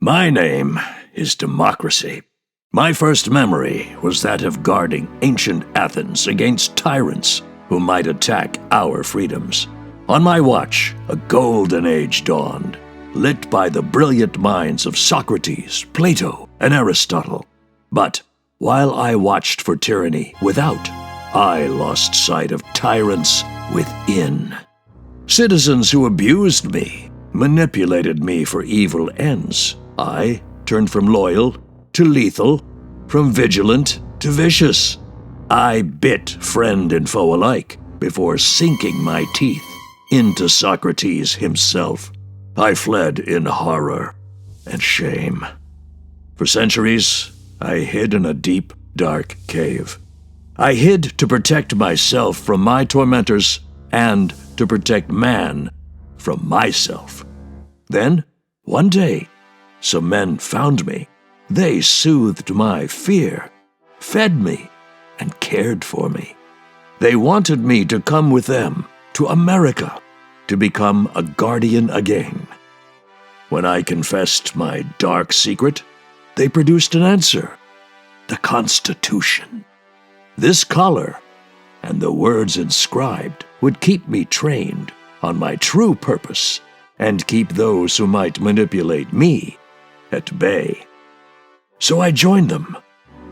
My name is democracy. My first memory was that of guarding ancient Athens against tyrants who might attack our freedoms. On my watch, a golden age dawned, lit by the brilliant minds of Socrates, Plato, and Aristotle. But while I watched for tyranny without, I lost sight of tyrants within. Citizens who abused me, manipulated me for evil ends. I turned from loyal to lethal, from vigilant to vicious. I bit friend and foe alike before sinking my teeth into Socrates himself. I fled in horror and shame. For centuries, I hid in a deep, dark cave. I hid to protect myself from my tormentors and to protect man from myself. Then, one day, some men found me. They soothed my fear, fed me, and cared for me. They wanted me to come with them to America to become a guardian again. When I confessed my dark secret, they produced an answer: the Constitution. This collar and the words inscribed would keep me trained on my true purpose and keep those who might manipulate me at bay. So I joined them.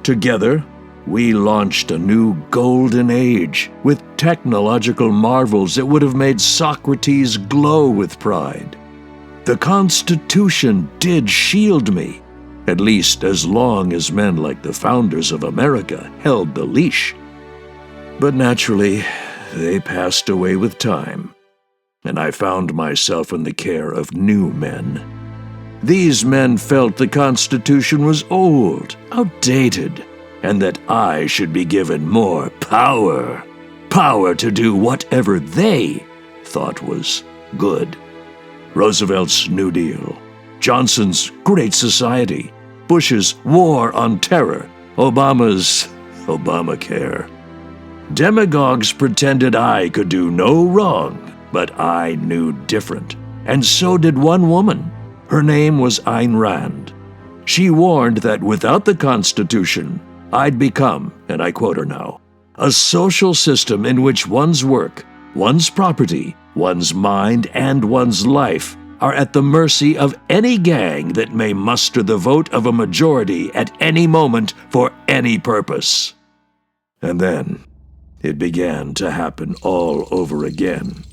Together, we launched a new golden age with technological marvels that would have made Socrates glow with pride. The Constitution did shield me, at least as long as men like the founders of America held the leash. But naturally, they passed away with time, and I found myself in the care of new men. These men felt the Constitution was old, outdated, and that I should be given more power. Power to do whatever they thought was good. Roosevelt's New Deal, Johnson's Great Society, Bush's War on Terror, Obama's Obamacare. Demagogues pretended I could do no wrong, but I knew different, and so did one woman. Her name was Ayn Rand. She warned that without the Constitution, I'd become, and I quote her now, a social system in which one's work, one's property, one's mind, and one's life are at the mercy of any gang that may muster the vote of a majority at any moment for any purpose. And then it began to happen all over again.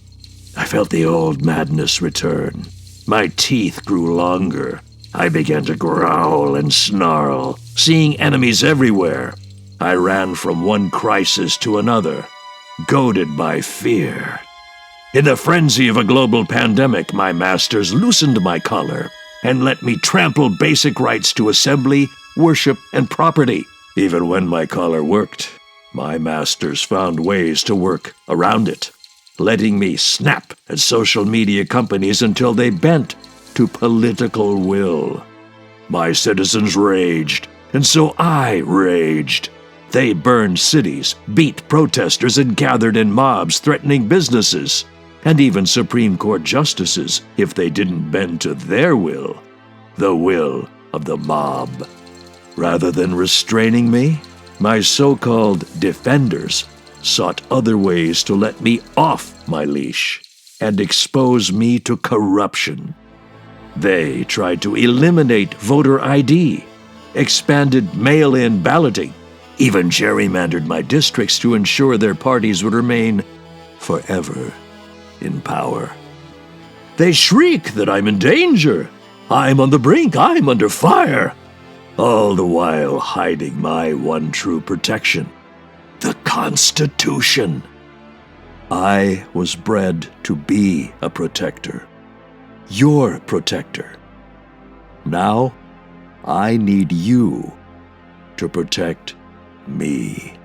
I felt the old madness return. My teeth grew longer. I began to growl and snarl, seeing enemies everywhere. I ran from one crisis to another, goaded by fear. In the frenzy of a global pandemic, my masters loosened my collar and let me trample basic rights to assembly, worship, and property. Even when my collar worked, my masters found ways to work around it, letting me snap at social media companies until they bent to political will. My citizens raged, and so I raged. They burned cities, beat protesters, and gathered in mobs threatening businesses, and even Supreme Court justices if they didn't bend to their will, the will of the mob. Rather than restraining me, my so-called defenders sought other ways to let me off my leash and expose me to corruption. They tried to eliminate voter ID, expanded mail-in balloting, even gerrymandered my districts to ensure their parties would remain forever in power. They shriek that I'm in danger. I'm on the brink. I'm under fire. All the while hiding my one true protection, the Constitution. I was bred to be a protector, your protector. Now, I need you to protect me.